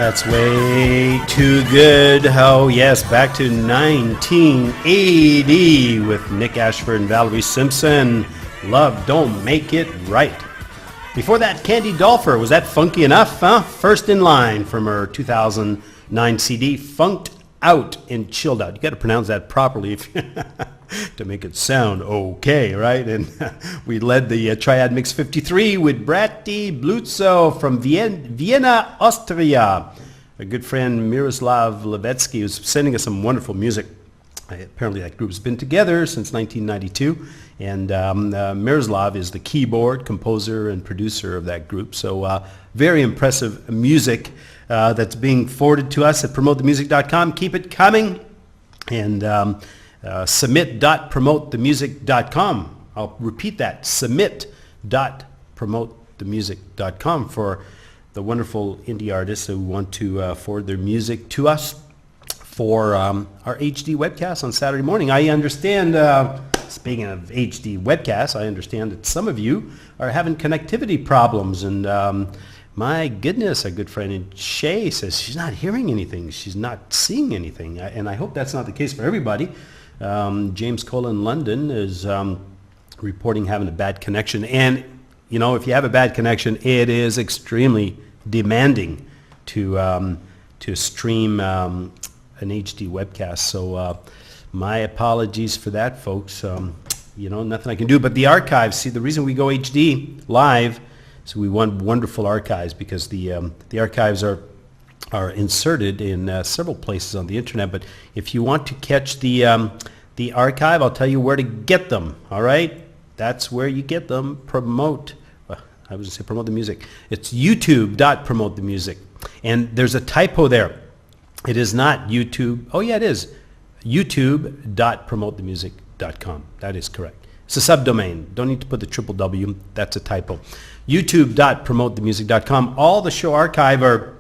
That's way too good. Oh yes, back to 1980 with Nick Ashford and Valerie Simpson. Love Don't Make It Right. Before that, Candy Dulfer. Was that funky enough? Huh? First in line from her 2009 CD, Funked Out and Chilled Out. You got to pronounce that properly if to make it sound okay, right? And we led the Triad Mix 53 with Bratty Blutzo from Vienna, Austria. A good friend, Miroslav Levetsky, who's sending us some wonderful music. Apparently that group's been together since 1992, and Miroslav is the keyboard, composer, and producer of that group. So very impressive music that's being forwarded to us at promotethemusic.com. Keep it coming. And submit.promotethemusic.com. I'll repeat that, submit.promotethemusic.com for the wonderful indie artists who want to forward their music to us for our HD webcast on Saturday morning. I understand, speaking of HD webcasts, I understand that some of you are having connectivity problems, and my goodness, a good friend Shay says she's not hearing anything, she's not seeing anything, and I hope that's not the case for everybody. James Cole in London is reporting having a bad connection, and you know, if you have a bad connection, it is extremely demanding to stream an HD webcast. So my apologies for that, folks. You know, nothing I can do. But the archives, see, the reason we go HD live, so we want wonderful archives, because the archives are inserted in several places on the internet. But if you want to catch the archive, I'll tell you where to get them. All right, that's where you get them. Promote the music. It's youtube.promotethemusic, and there's a typo there. It is not YouTube. Oh yeah, it is youtube.promotethemusic.com. That is correct. It's a subdomain. Don't need to put the triple W. That's a typo. youtube.promotethemusic.com. All the show archive are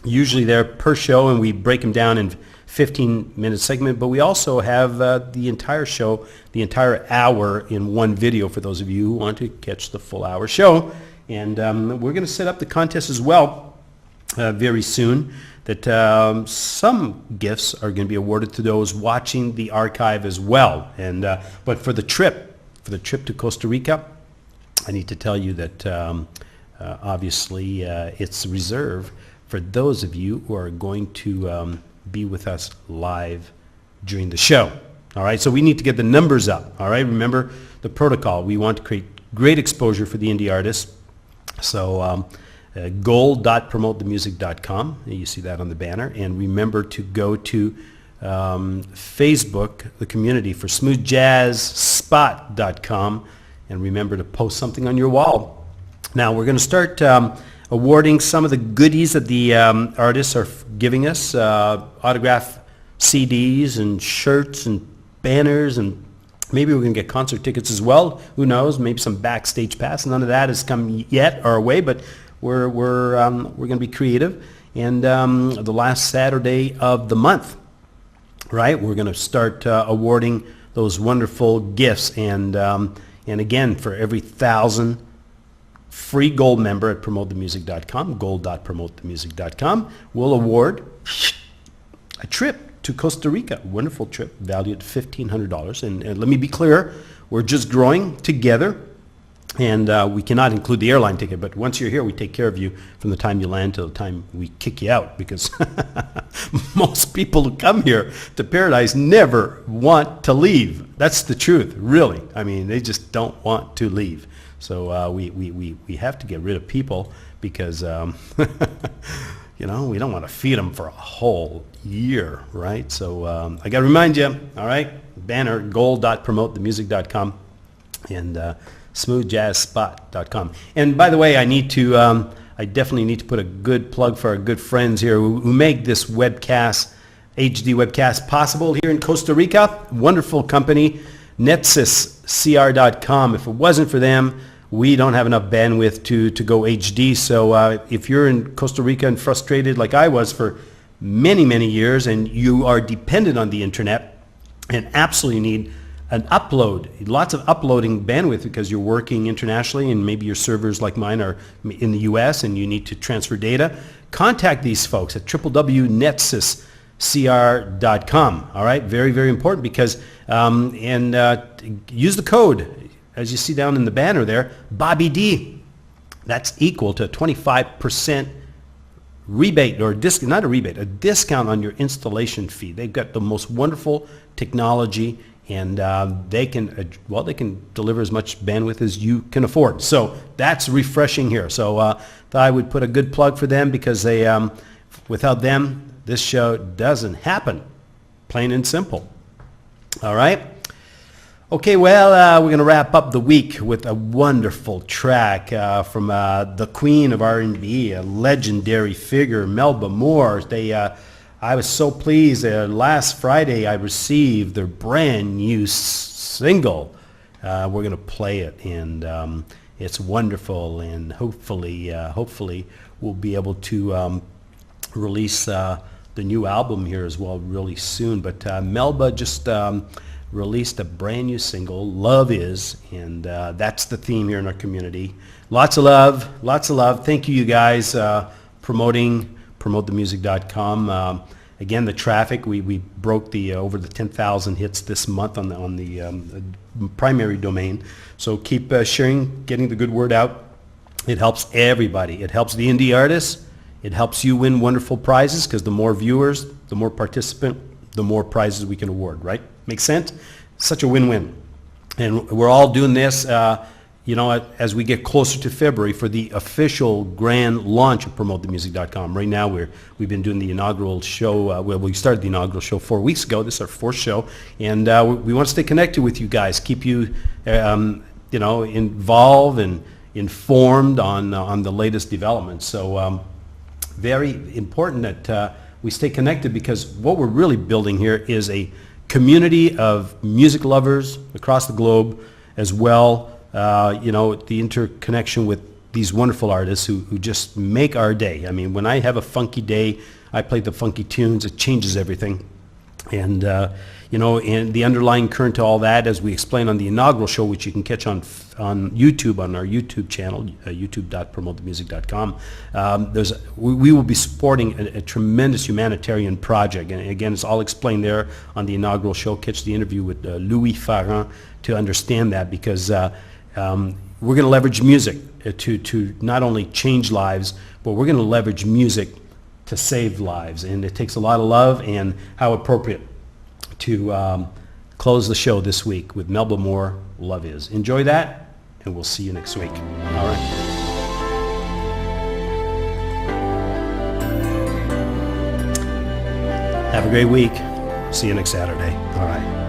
usually there per show, and we break them down in 15-minute segment, but we also have the entire show, the entire hour in one video for those of you who want to catch the full hour show. And we're going to set up the contest as well very soon, that some gifts are going to be awarded to those watching the archive as well. And but for the trip to Costa Rica, I need to tell you that obviously it's reserved for those of you who are going to be with us live during the show. All right, so we need to get the numbers up. All right, remember the protocol. We want to create great exposure for the indie artists. So gold.promotethemusic.com. You see that on the banner. And remember to go to Facebook, the community for smoothjazzspot.com, and remember to post something on your wall. Now we're going to start awarding some of the goodies that the artists are giving us, autograph CDs and shirts and banners, and maybe we're going to get concert tickets as well. Who knows? Maybe some backstage pass. None of that has come yet our way, but we're going to be creative. And the last Saturday of the month, right, we're going to start awarding those wonderful gifts. And again, for every 1,000 free gold member at promotethemusic.com, gold.promotethemusic.com, we'll award a trip to Costa Rica. A wonderful trip valued at $1,500. And let me be clear, we're just growing together, and we cannot include the airline ticket, but once you're here, we take care of you from the time you land to the time we kick you out, because most people who come here to Paradise never want to leave. That's the truth, really. I mean, they just don't want to leave. So we have to get rid of people, because you know, we don't want to feed them for a whole year, right? So I got to remind you, all right, banner, gold.promotethemusic.com and smoothjazzspot.com. And by the way, I definitely need to put a good plug for our good friends here who make this webcast, HD webcast, possible here in Costa Rica. Wonderful company, netsyscr.com. If it wasn't for them, we don't have enough bandwidth to go HD. So if you're in Costa Rica and frustrated like I was for many, many years, and you are dependent on the internet and absolutely need an upload, lots of uploading bandwidth because you're working internationally and maybe your servers like mine are in the US and you need to transfer data, contact these folks at www.netsyscr.com. All right, very, very important because, use the code, as you see down in the banner there, Bobby D. That's equal to 25% rebate, or not a rebate, a discount on your installation fee. They've got the most wonderful technology, and they can deliver as much bandwidth as you can afford. So that's refreshing here. So I would put a good plug for them because they, without them, this show doesn't happen. Plain and simple. All right. Okay, well, we're going to wrap up the week with a wonderful track from the queen of R&B, a legendary figure, Melba Moore. I was so pleased. Last Friday, I received their brand new single. We're going to play it, and it's wonderful. And hopefully, we'll be able to release the new album here as well really soon. But Melba just released a brand new single, Love Is, and that's the theme here in our community. Lots of love, lots of love. Thank you guys, promotethemusic.com. Again, the traffic, we broke the over the 10,000 hits this month on the primary domain. So keep sharing, getting the good word out. It helps everybody. It helps the indie artists. It helps you win wonderful prizes because the more viewers, the more participant, the more prizes we can award, right? Makes sense? Such a win-win. And we're all doing this, as we get closer to February for the official grand launch of PromoteTheMusic.com. Right now, we've been doing the inaugural show. We started the inaugural show 4 weeks ago. This is our fourth show. And we want to stay connected with you guys, keep you, involved and informed on the latest developments. So very important that we stay connected because what we're really building here is a community of music lovers across the globe as well. The interconnection with these wonderful artists who just make our day. I mean, when I have a funky day, I play the funky tunes. It changes everything. And, and the underlying current to all that, as we explained on the inaugural show, which you can catch on YouTube, on our YouTube channel, youtube.promotethemusic.com, we will be supporting a tremendous humanitarian project. And again, it's all explained there on the inaugural show. Catch the interview with Louis Farran to understand that, because we're going to leverage music to not only change lives, but we're going to leverage music to save lives. And it takes a lot of love, and how appropriate to close the show this week with Melba Moore, Love Is. Enjoy that, and we'll see you next week. All right. Have a great week. See you next Saturday. All right.